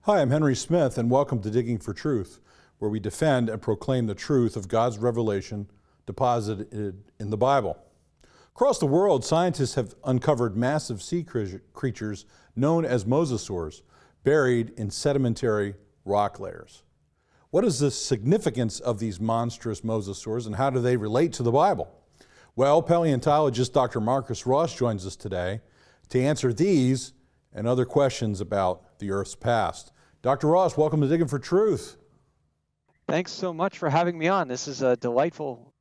Hi, I'm Henry Smith, and welcome to Digging for Truth, where we defend and proclaim the truth of God's revelation deposited in the Bible. Across the world, scientists have uncovered massive sea creatures known as mosasaurs, buried in sedimentary rock layers. What is the significance of these monstrous mosasaurs, and how do they relate to the Bible? Well, paleontologist Dr. Monstrous joins us today to answer these and other questions about the Earth's past. Dr. Ross, welcome to Digging for Truth. Thanks so much for having me on. This is a delightful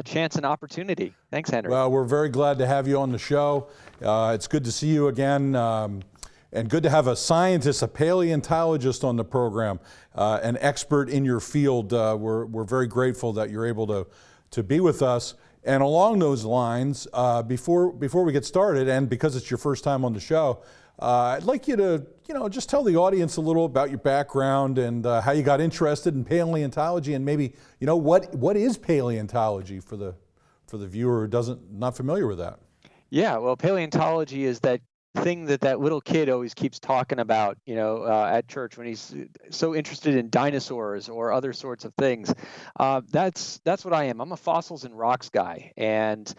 chance and opportunity. Thanks, Henry. Well, we're very glad to have you on the show. It's good to see you again, and good to have a scientist, a paleontologist on the program, an expert in your field. We're very grateful that you're able to be with us. And along those lines, before we get started, and because it's your first time on the show, I'd like you to, just tell the audience a little about your background and how you got interested in paleontology, and maybe, what is paleontology for the viewer who not familiar with that. Yeah, well, paleontology is that thing that little kid always keeps talking about, at church when he's so interested in dinosaurs or other sorts of things. That's what I am. I'm a fossils and rocks guy, and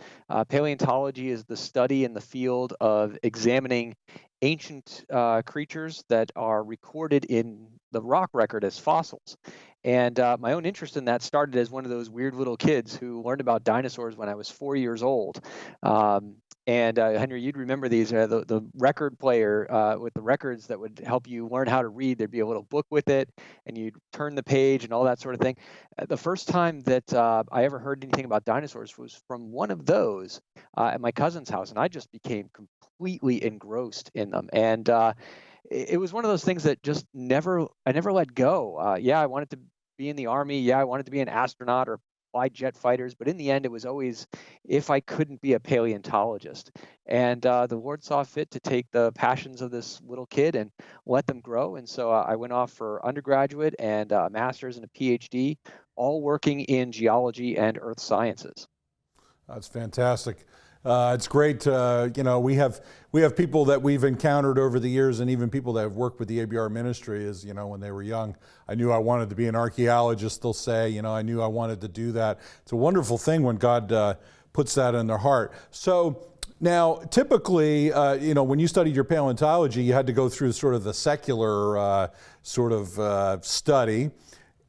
paleontology is the study in the field of examining ancient creatures that are recorded in the rock record as fossils. And my own interest in that started as one of those weird little kids who learned about dinosaurs when I was 4 years old. And Henry, you'd remember these, the record player with the records that would help you learn how to read. There'd be a little book with it, and you'd turn the page and all that sort of thing. The first time that I ever heard anything about dinosaurs was from one of those at my cousin's house, and I just became completely engrossed in them. And it was one of those things that just I never let go. I wanted to be in the Army. Yeah, I wanted to be an astronaut or fly jet fighters. But in the end, it was always if I couldn't be a paleontologist. And the Lord saw fit to take the passions of this little kid and let them grow. And so I went off for undergraduate and a master's and a PhD, all working in geology and earth sciences. That's fantastic. It's great. We have people that we've encountered over the years, and even people that have worked with the ABR ministry. As when they were young, I knew I wanted to be an archaeologist. They'll say, I knew I wanted to do that. It's a wonderful thing when God puts that in their heart. So now, typically, when you studied your paleontology, you had to go through sort of the secular study.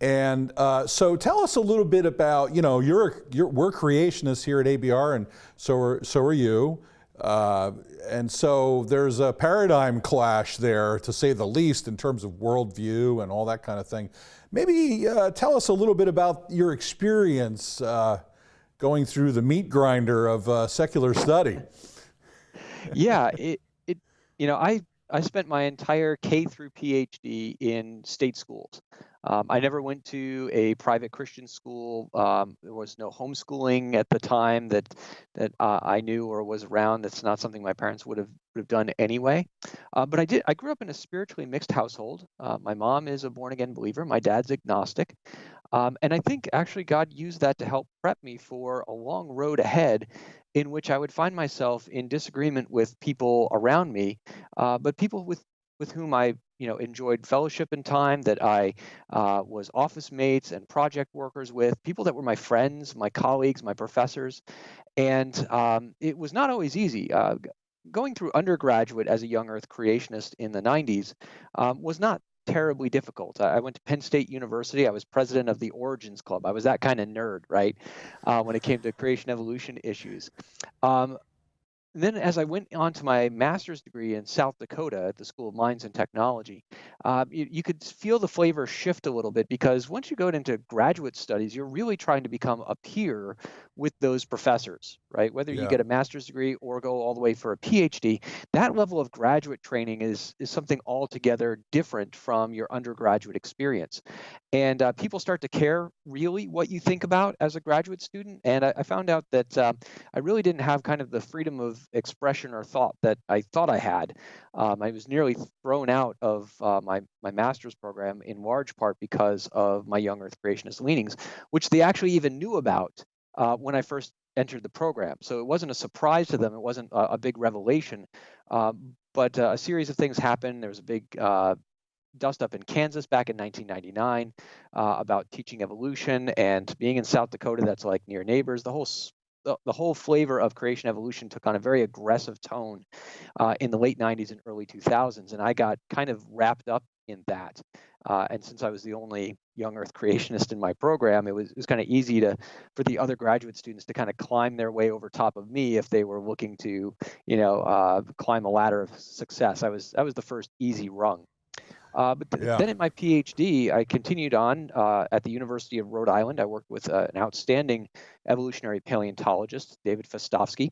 And so tell us a little bit about, we're creationists here at ABR, and so are you. And so there's a paradigm clash there, to say the least, in terms of worldview and all that kind of thing. Maybe tell us a little bit about your experience going through the meat grinder of secular study. Yeah, I spent my entire K through PhD in state schools. I never went to a private Christian school. There was no homeschooling at the time that I knew or was around. That's not something my parents would have done anyway. But I did. I grew up in a spiritually mixed household. My mom is a born-again believer. My dad's agnostic. And I think actually God used that to help prep me for a long road ahead, in which I would find myself in disagreement with people around me, but people with whom I enjoyed fellowship and time, that I was office mates and project workers with, people that were my friends, my colleagues, my professors. And it was not always easy. Going through undergraduate as a young earth creationist in the 90s was not terribly difficult. I went to Penn State University. I was president of the Origins Club. I was that kind of nerd, right, when it came to creation evolution issues. Then as I went on to my master's degree in South Dakota at the School of Mines and Technology, you could feel the flavor shift a little bit, because once you go into graduate studies, you're really trying to become a peer with those professors, right? Whether you get a master's degree or go all the way for a PhD, that level of graduate training is something altogether different from your undergraduate experience. And people start to care really what you think about as a graduate student. And I found out that I really didn't have kind of the freedom of expression or thought that I thought I had. I was nearly thrown out of my master's program, in large part because of my young earth creationist leanings, which they actually even knew about when I first entered the program. So it wasn't a surprise to them. It wasn't a big revelation. But a series of things happened. There was a big dust up in Kansas back in 1999 about teaching evolution, and being in South Dakota, that's like near neighbors. The whole flavor of creation evolution took on a very aggressive tone in the late 90s and early 2000s, and I got kind of wrapped up in that. And since I was the only young Earth creationist in my program, it was kind of easy for the other graduate students to kind of climb their way over top of me if they were looking to, climb a ladder of success. I was the first easy rung. Then in my PhD, I continued on at the University of Rhode Island. I worked with an outstanding evolutionary paleontologist, David Fostovsky.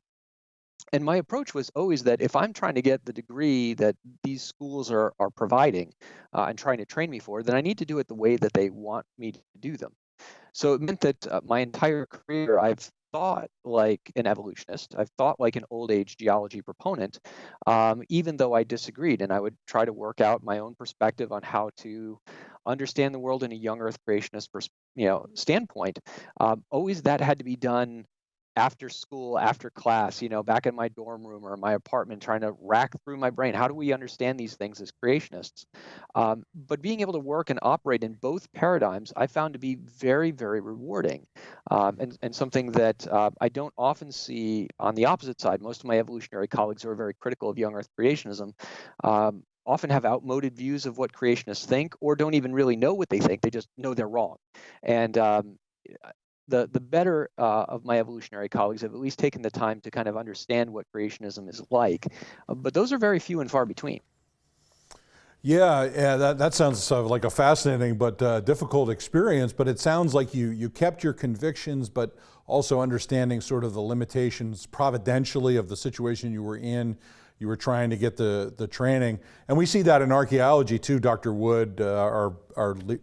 And my approach was always that if I'm trying to get the degree that these schools are providing and trying to train me for, then I need to do it the way that they want me to do them. So it meant that my entire career, I've thought like an evolutionist. I've thought like an old age geology proponent, even though I disagreed. And I would try to work out my own perspective on how to understand the world in a young Earth creationist standpoint. Always that had to be done after school, after class, back in my dorm room or my apartment, trying to rack through my brain. How do we understand these things as creationists? But being able to work and operate in both paradigms, I found to be very, very rewarding, and something that I don't often see on the opposite side. Most of my evolutionary colleagues who are very critical of young Earth creationism often have outmoded views of what creationists think, or don't even really know what they think. They just know they're wrong. And the better of my evolutionary colleagues have at least taken the time to kind of understand what creationism is like, but those are very few and far between. Yeah, that sounds like a fascinating but difficult experience, but it sounds like you kept your convictions, but also understanding sort of the limitations providentially of the situation you were in. You were trying to get the training. And we see that in archaeology too. Dr. Wood, our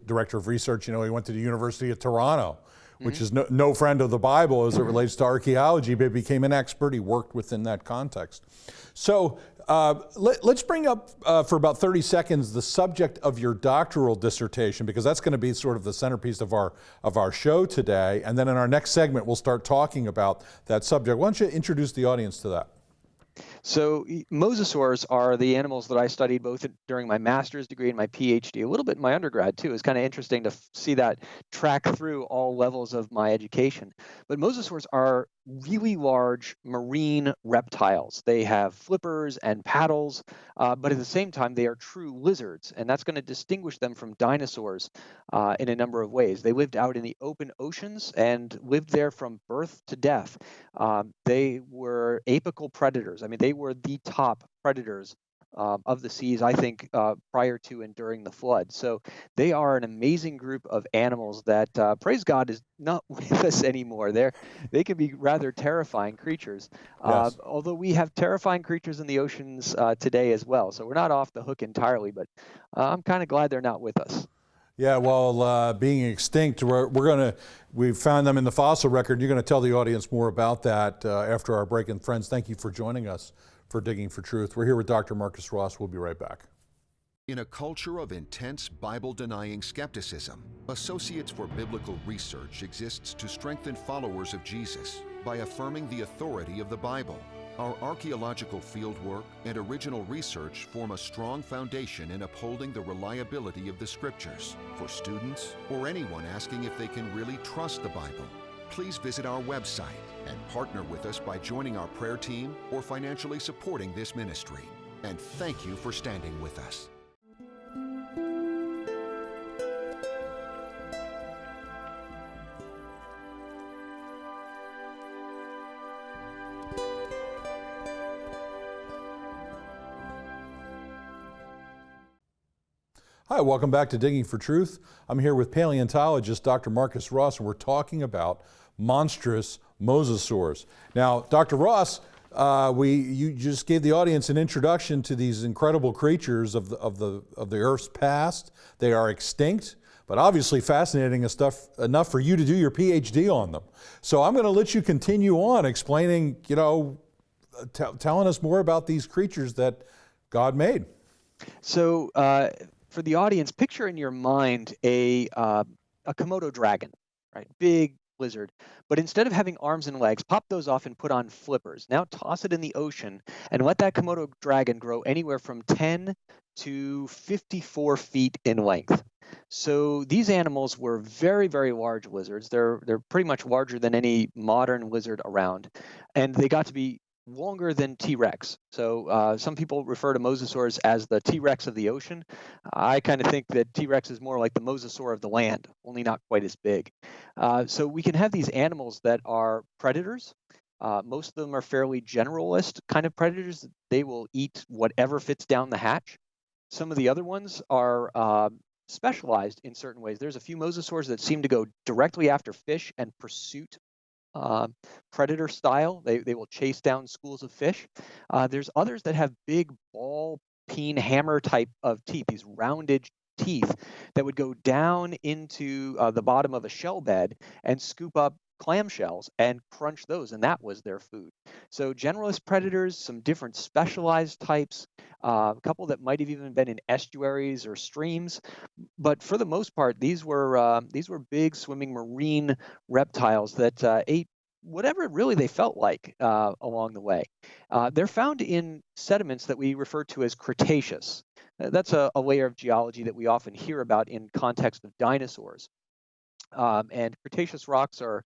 director of research, he went to the University of Toronto, which is no friend of the Bible as it relates to archaeology, but became an expert. He worked within that context. So let's bring up for about 30 seconds the subject of your doctoral dissertation, because that's going to be sort of the centerpiece of our show today. And then in our next segment, we'll start talking about that subject. Why don't you introduce the audience to that? So Mosasaurs are the animals that I studied both during my master's degree and my PhD, a little bit in my undergrad too. It's kind of interesting to see that track through all levels of my education. But Mosasaurs are really large marine reptiles. They have flippers and paddles, but at the same time, they are true lizards, and that's going to distinguish them from dinosaurs in a number of ways. They lived out in the open oceans and lived there from birth to death. They were apical predators. I mean, they were the top predators of the seas, I think, prior to and during the flood. So they are an amazing group of animals that, praise God, is not with us anymore. They can be rather terrifying creatures, Yes. although we have terrifying creatures in the oceans today as well. So we're not off the hook entirely, but I'm kind of glad they're not with us. Yeah, well, being extinct, we've found them in the fossil record. You're going to tell the audience more about that after our break. And friends, thank you for joining us for Digging for Truth. We're here with Dr. Marcus Ross. We'll be right back. In a culture of intense Bible-denying skepticism, Associates for Biblical Research exists to strengthen followers of Jesus by affirming the authority of the Bible. Our archaeological fieldwork and original research form a strong foundation in upholding the reliability of the Scriptures. For students or anyone asking if they can really trust the Bible, please visit our website and partner with us by joining our prayer team or financially supporting this ministry. And thank you for standing with us. Hi, welcome back to Digging for Truth. I'm here with paleontologist Dr. Marcus Ross, and we're talking about monstrous mosasaurs. Now, Dr. Ross, you just gave the audience an introduction to these incredible creatures of the Earth's past. They are extinct, but obviously fascinating enough for you to do your PhD on them. So I'm going to let you continue on explaining, telling us more about these creatures that God made. So for the audience, picture in your mind a Komodo dragon, right? Big, lizard, but instead of having arms and legs, pop those off and put on flippers. Now toss it in the ocean and let that Komodo dragon grow anywhere from 10 to 54 feet in length. So these animals were very, very large lizards. They're pretty much larger than any modern lizard around, and they got to be longer than T-Rex. So some people refer to mosasaurs as the T-Rex of the ocean. I kind of think that T-Rex is more like the mosasaur of the land, only not quite as big. So we can have these animals that are predators. Most of them are fairly generalist kind of predators. They will eat whatever fits down the hatch. Some of the other ones are specialized in certain ways. There's a few mosasaurs that seem to go directly after fish and pursuit predator style. They will chase down schools of fish. There's others that have big ball peen hammer type of teeth, these rounded teeth that would go down into the bottom of a shell bed and scoop up clamshells and crunch those, and that was their food. So generalist predators, some different specialized types, a couple that might have even been in estuaries or streams, but for the most part, these were big swimming marine reptiles that ate whatever really they felt like along the way. They're found in sediments that we refer to as Cretaceous. That's a layer of geology that we often hear about in context of dinosaurs. And Cretaceous rocks are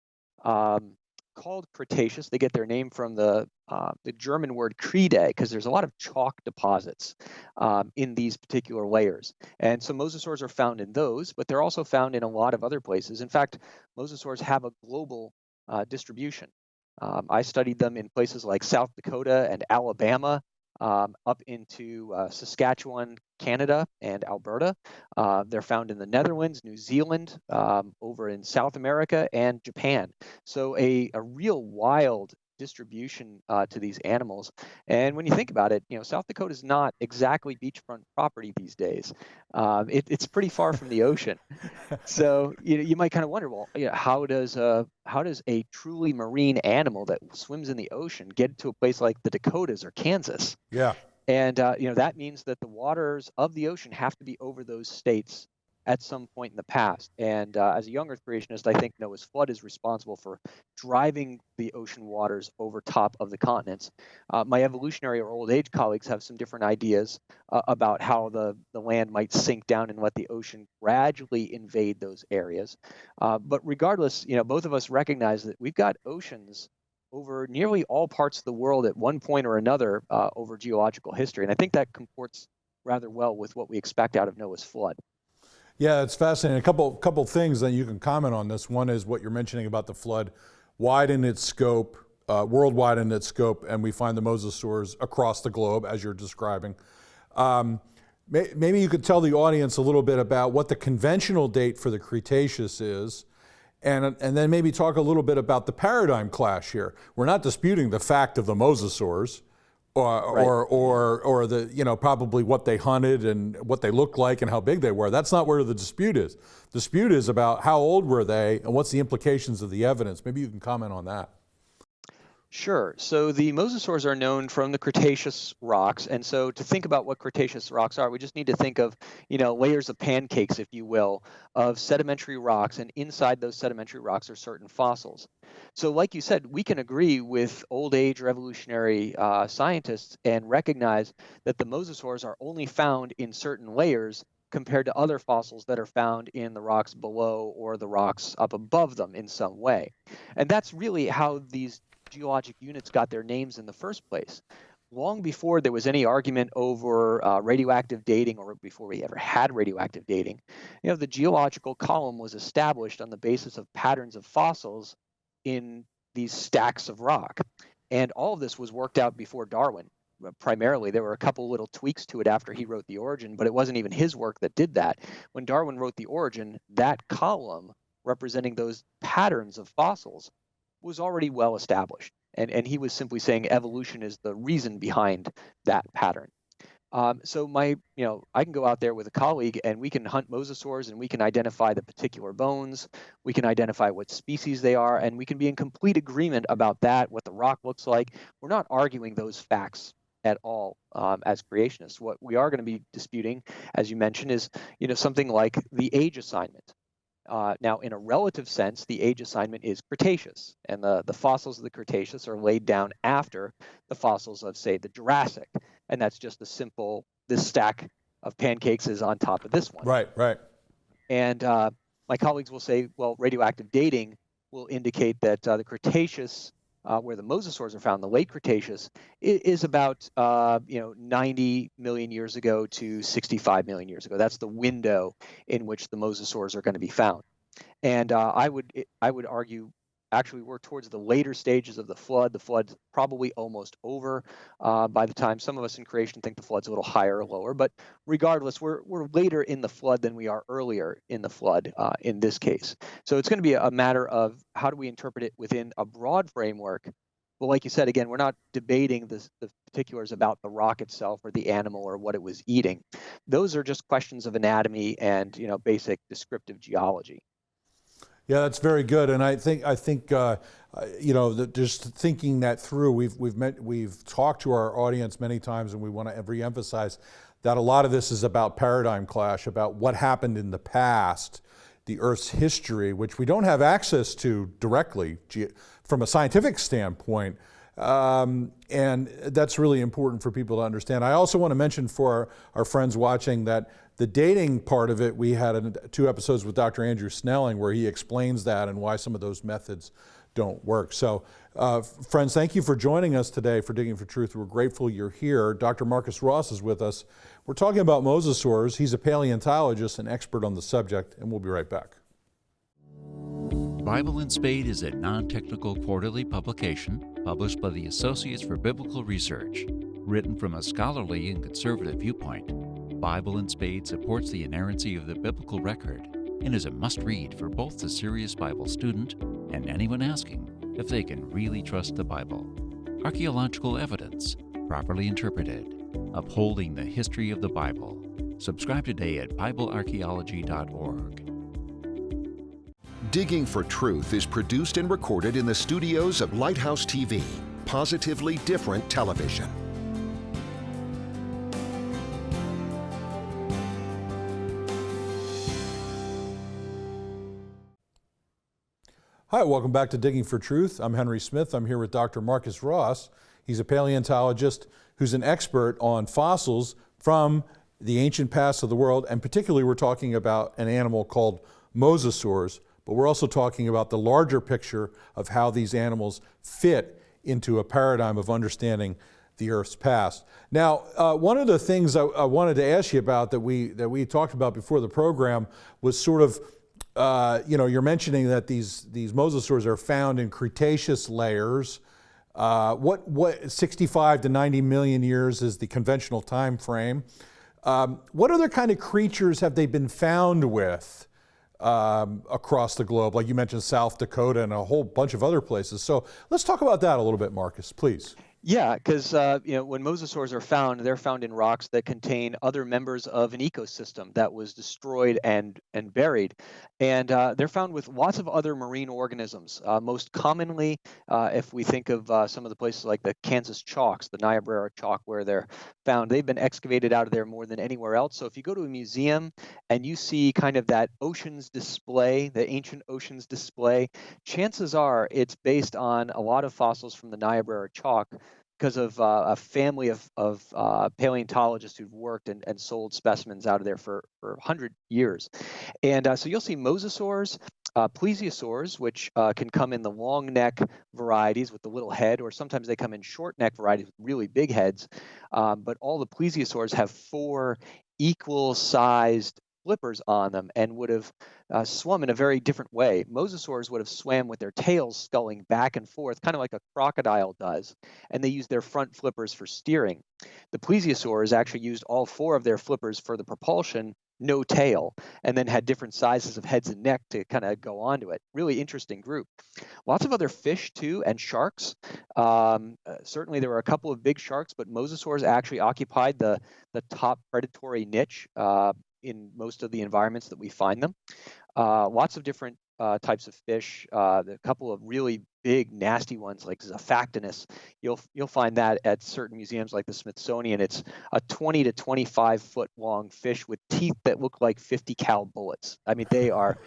called Cretaceous. They get their name from the German word Krede, because there's a lot of chalk deposits in these particular layers. And so mosasaurs are found in those, but they're also found in a lot of other places. In fact, mosasaurs have a global distribution. I studied them in places like South Dakota and Alabama, up into Saskatchewan, Canada, and Alberta. They're found in the Netherlands, New Zealand, over in South America, and Japan. So a real wild distribution to these animals. And when you think about it, South Dakota is not exactly beachfront property these days. It's pretty far from the ocean. So you might kind of wonder, well, how does a truly marine animal that swims in the ocean get to a place like the Dakotas or Kansas? Yeah. And that means that the waters of the ocean have to be over those states at some point in the past. And as a young Earth creationist, I think Noah's flood is responsible for driving the ocean waters over top of the continents. My evolutionary or old age colleagues have some different ideas about how the land might sink down and let the ocean gradually invade those areas. But regardless, both of us recognize that we've got oceans over nearly all parts of the world at one point or another over geological history. And I think that comports rather well with what we expect out of Noah's flood. Yeah, it's fascinating. A couple things that you can comment on this. One is what you're mentioning about the flood, wide in its scope, worldwide in its scope, and we find the mosasaurs across the globe, as you're describing. Maybe you could tell the audience a little bit about what the conventional date for the Cretaceous is, and then maybe talk a little bit about the paradigm clash here. We're not disputing the fact of the mosasaurs, or the probably what they hunted and what they looked like and how big they were. That's not where the dispute is. The dispute is about how old were they and what's the implications of the evidence. Maybe you can comment on that. Sure. So the mosasaurs are known from the Cretaceous rocks. And so to think about what Cretaceous rocks are, we just need to think of, layers of pancakes, if you will, of sedimentary rocks. And inside those sedimentary rocks are certain fossils. So like you said, we can agree with old age or evolutionary scientists and recognize that the mosasaurs are only found in certain layers compared to other fossils that are found in the rocks below or the rocks up above them in some way. And that's really how these geologic units got their names in the first place. Long before there was any argument over radioactive dating, or before we ever had radioactive dating, the geological column was established on the basis of patterns of fossils in these stacks of rock. And all of this was worked out before Darwin. Primarily, there were a couple little tweaks to it after he wrote The Origin, but it wasn't even his work that did that. When Darwin wrote The Origin, that column representing those patterns of fossils was already well established. And he was simply saying evolution is the reason behind that pattern. So I can go out there with a colleague and we can hunt mosasaurs and we can identify the particular bones. We can identify what species they are, and we can be in complete agreement about that, what the rock looks like. We're not arguing those facts at all as creationists. What we are going to be disputing, as you mentioned, is something like the age assignment. Now, in a relative sense, the age assignment is Cretaceous, and the fossils of the Cretaceous are laid down after the fossils of, say, the Jurassic, and that's just a simple, this stack of pancakes is on top of this one. Right, right. And my colleagues will say, well, radioactive dating will indicate that the Cretaceous, where the Mosasaurs are found, the late Cretaceous, is about 90 million years ago to 65 million years ago. That's the window in which the Mosasaurs are going to be found. And I would argue, actually, we're towards the later stages of the flood. The flood's probably almost over by the time some of us in creation think the flood's a little higher or lower. But regardless, we're later in the flood than we are earlier in the flood in this case. So it's going to be a matter of how do we interpret it within a broad framework. Well, like you said, again, we're not debating the particulars about the rock itself or the animal or what it was eating. Those are just questions of anatomy and basic descriptive geology. Yeah, that's very good, and I think just thinking that through, we've talked to our audience many times, and we want to reemphasize that a lot of this is about paradigm clash, about what happened in the past, the Earth's history, which we don't have access to directly from a scientific standpoint, and that's really important for people to understand. I also want to mention for our friends watching that the dating part of it, we had 2 episodes with Dr. Andrew Snelling where he explains that and why some of those methods don't work. So, friends, thank you for joining us today for Digging for Truth. We're grateful you're here. Dr. Marcus Ross is with us. We're talking about mosasaurs. He's a paleontologist and expert on the subject, and we'll be right back. Bible and Spade is a non-technical quarterly publication published by the Associates for Biblical Research. Written from a scholarly and conservative viewpoint, Bible and Spade supports the inerrancy of the biblical record and is a must-read for both the serious Bible student and anyone asking if they can really trust the Bible. Archaeological evidence, properly interpreted, upholding the history of the Bible. Subscribe today at BibleArchaeology.org. Digging for Truth is produced and recorded in the studios of Lighthouse TV, positively different television. Hi, welcome back to Digging for Truth. I'm Henry Smith. I'm here with Dr. Marcus Ross. He's a paleontologist who's an expert on fossils from the ancient past of the world, and particularly we're talking about an animal called mosasaurs, but we're also talking about the larger picture of how these animals fit into a paradigm of understanding the Earth's past. Now, one of the things I wanted to ask you about that we talked about before the program was sort of you're mentioning that these mosasaurs are found in Cretaceous layers. What 65 to 90 million years is the conventional time frame. What other kind of creatures have they been found with across the globe? Like you mentioned South Dakota and a whole bunch of other places. So let's talk about that a little bit, Marcus, please. Yeah, because when mosasaurs are found, they're found in rocks that contain other members of an ecosystem that was destroyed and buried, and they're found with lots of other marine organisms. Most commonly, if we think of some of the places like the Kansas chalks, the Niobrara chalk, where they're found, they've been excavated out of there more than anywhere else. So if you go to a museum and you see kind of that oceans display, the ancient oceans display, chances are it's based on a lot of fossils from the Niobrara chalk, because of a family of paleontologists who've worked and sold specimens out of there for 100 years. And so you'll see mosasaurs, plesiosaurs, which can come in the long neck varieties with the little head, or sometimes they come in short neck varieties with really big heads. But all the plesiosaurs have 4 equal sized flippers on them and would have swum in a very different way. Mosasaurs would have swam with their tails sculling back and forth, kind of like a crocodile does, and they used their front flippers for steering. The plesiosaurs actually used all 4 of their flippers for the propulsion, no tail, and then had different sizes of heads and neck to kind of go onto it. Really interesting group. Lots of other fish too, and sharks. Certainly there were a couple of big sharks, but mosasaurs actually occupied the top predatory niche in most of the environments that we find them. Lots of different types of fish. A couple of really big, nasty ones like Zophactinus. You'll find that at certain museums like the Smithsonian. It's a 20 to 25 foot long fish with teeth that look like 50 cal bullets. I mean, they are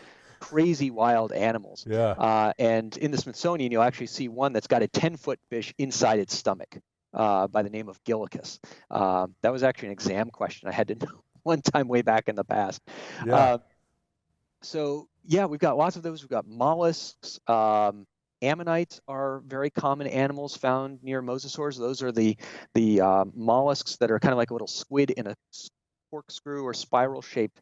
crazy wild animals. Yeah. And in the Smithsonian, you'll actually see one that's got a 10-foot fish inside its stomach by the name of Gillicus. That was actually an exam question I had to know one time way back in the past. Yeah. So yeah, we've got lots of those. We've got mollusks. Ammonites are very common animals found near mosasaurs. Those are the mollusks that are kind of like a little squid in a corkscrew or spiral shaped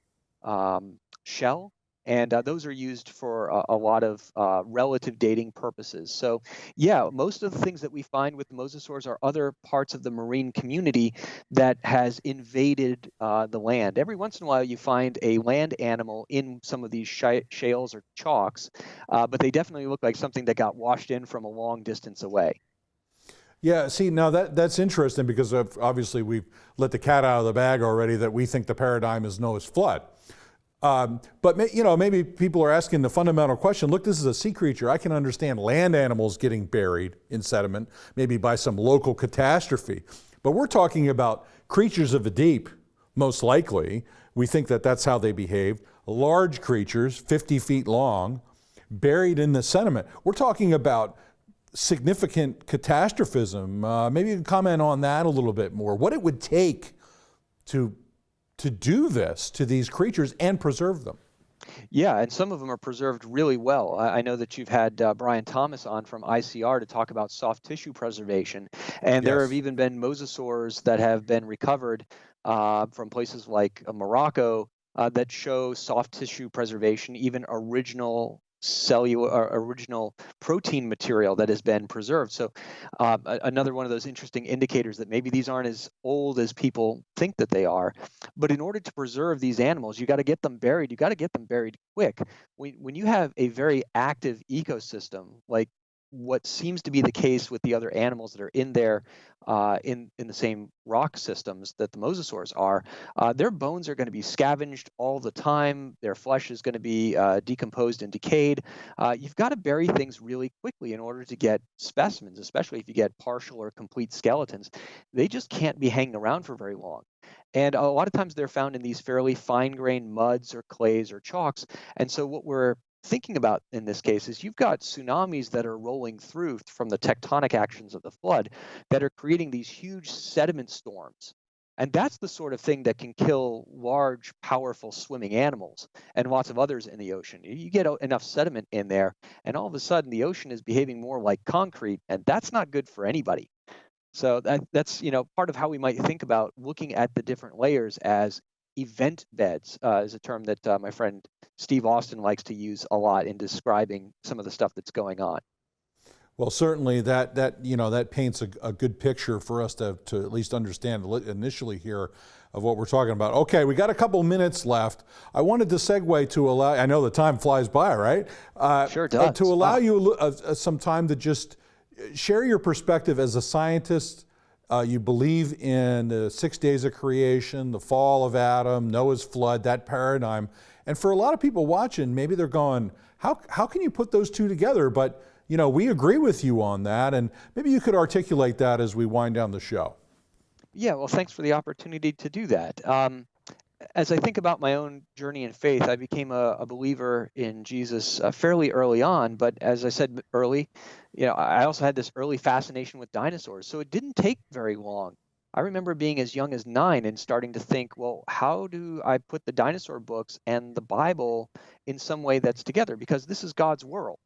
shell. And those are used for a lot of relative dating purposes. So, yeah, most of the things that we find with the mosasaurs are other parts of the marine community that has invaded the land. Every once in a while, you find a land animal in some of these shales or chalks, but they definitely look like something that got washed in from a long distance away. Yeah, see, now that's interesting because obviously we've let the cat out of the bag already that we think the paradigm is Noah's flood. But maybe people are asking the fundamental question, look, this is a sea creature. I can understand land animals getting buried in sediment, maybe by some local catastrophe. But we're talking about creatures of the deep, most likely. We think that that's how they behave. Large creatures, 50 feet long, buried in the sediment. We're talking about significant catastrophism. Maybe you can comment on that a little bit more. What it would take to do this to these creatures and preserve them. Yeah, and some of them are preserved really well. I know that you've had Brian Thomas on from ICR to talk about soft tissue preservation, and there have even been mosasaurs that have been recovered from places like Morocco that show soft tissue preservation, even original cellular or original protein material that has been preserved. So another one of those interesting indicators that maybe these aren't as old as people think that they are. But in order to preserve these animals, you got to get them buried. You got to get them buried quick. When you have a very active ecosystem, like what seems to be the case with the other animals that are in there in the same rock systems that the mosasaurs are, their bones are going to be scavenged all the time. Their flesh is going to be decomposed and decayed. You've got to bury things really quickly in order to get specimens, especially if you get partial or complete skeletons. They just can't be hanging around for very long. And a lot of times they're found in these fairly fine-grained muds or clays or chalks. And so what we're thinking about in this case is you've got tsunamis that are rolling through from the tectonic actions of the flood that are creating these huge sediment storms. And that's the sort of thing that can kill large, powerful swimming animals and lots of others in the ocean. You get enough sediment in there, and all of a sudden the ocean is behaving more like concrete, and that's not good for anybody. So that's part of how we might think about looking at the different layers as event beds, is a term that my friend Steve Austin likes to use a lot in describing some of the stuff that's going on. Well, certainly that paints a good picture for us to at least understand initially here of what we're talking about. Okay, we got a couple minutes left. I wanted to segue to allow, I know the time flies by, right? Sure does. To allow you some time to just share your perspective as a scientist. You believe in the 6 days of creation, the fall of Adam, Noah's flood, that paradigm. And for a lot of people watching, maybe they're going, how can you put those two together? But we agree with you on that, and maybe you could articulate that as we wind down the show. Yeah, well, thanks for the opportunity to do that. As I think about my own journey in faith, I became a believer in Jesus fairly early on. But as I said early, I also had this early fascination with dinosaurs. So it didn't take very long. I remember being as young as 9 and starting to think, well, how do I put the dinosaur books and the Bible in some way that's together? Because this is God's world.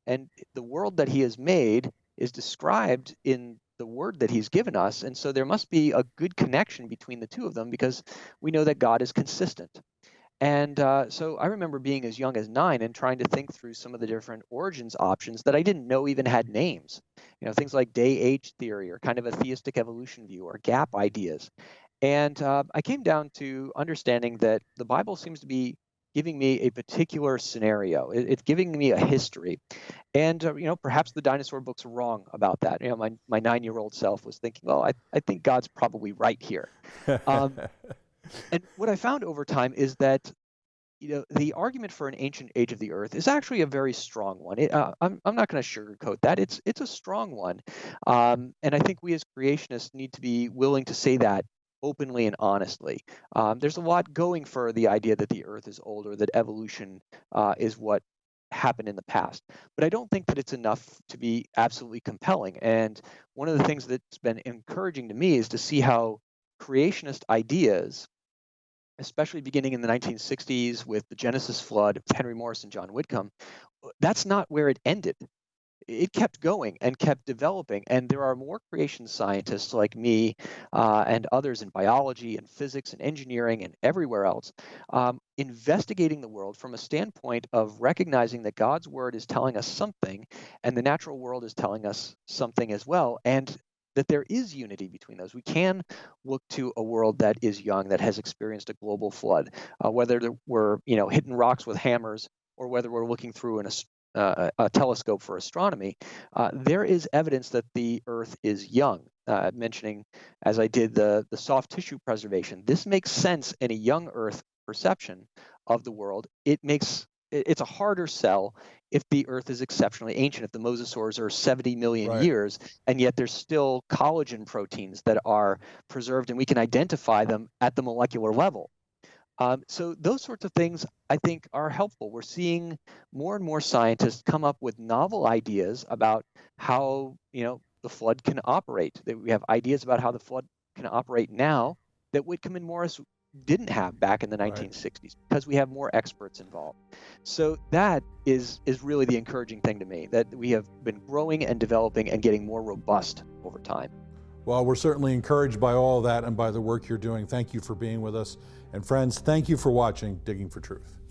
And the world that he has made is described in the word that he's given us. And so there must be a good connection between the two of them because we know that God is consistent. And so I remember being as young as 9 and trying to think through some of the different origins options that I didn't know even had names. Things like day-age theory or kind of a theistic evolution view or gap ideas. And I came down to understanding that the Bible seems to be giving me a particular scenario. It's giving me a history. And, perhaps the dinosaur books are wrong about that. My 9-year-old self was thinking, well, I think God's probably right here. And what I found over time is that, the argument for an ancient age of the earth is actually a very strong one. I'm not going to sugarcoat that. It's a strong one. And I think we as creationists need to be willing to say that openly and honestly. There's a lot going for the idea that the Earth is old or that evolution is what happened in the past. But I don't think that it's enough to be absolutely compelling. And one of the things that's been encouraging to me is to see how creationist ideas, especially beginning in the 1960s with the Genesis flood of Henry Morris and John Whitcomb, that's not where it ended. It kept going and kept developing. And there are more creation scientists like me and others in biology and physics and engineering and everywhere else investigating the world from a standpoint of recognizing that God's word is telling us something and the natural world is telling us something as well. And that there is unity between those. We can look to a world that is young, that has experienced a global flood, whether we're hitting rocks with hammers or whether we're looking through a telescope for astronomy. There is evidence that the Earth is young. Mentioning, as I did, the soft tissue preservation. This makes sense in a young Earth perception of the world. It's a harder sell if the Earth is exceptionally ancient, if the Mosasaurs are 70 million Right. years, and yet there's still collagen proteins that are preserved, and we can identify them at the molecular level. So those sorts of things, I think, are helpful. We're seeing more and more scientists come up with novel ideas about how the flood can operate. That we have ideas about how the flood can operate now that Whitcomb and Morris didn't have back in the 1960s because we have more experts involved. So that is really the encouraging thing to me, that we have been growing and developing and getting more robust over time. Well, we're certainly encouraged by all that and by the work you're doing. Thank you for being with us. And friends, thank you for watching Digging for Truth.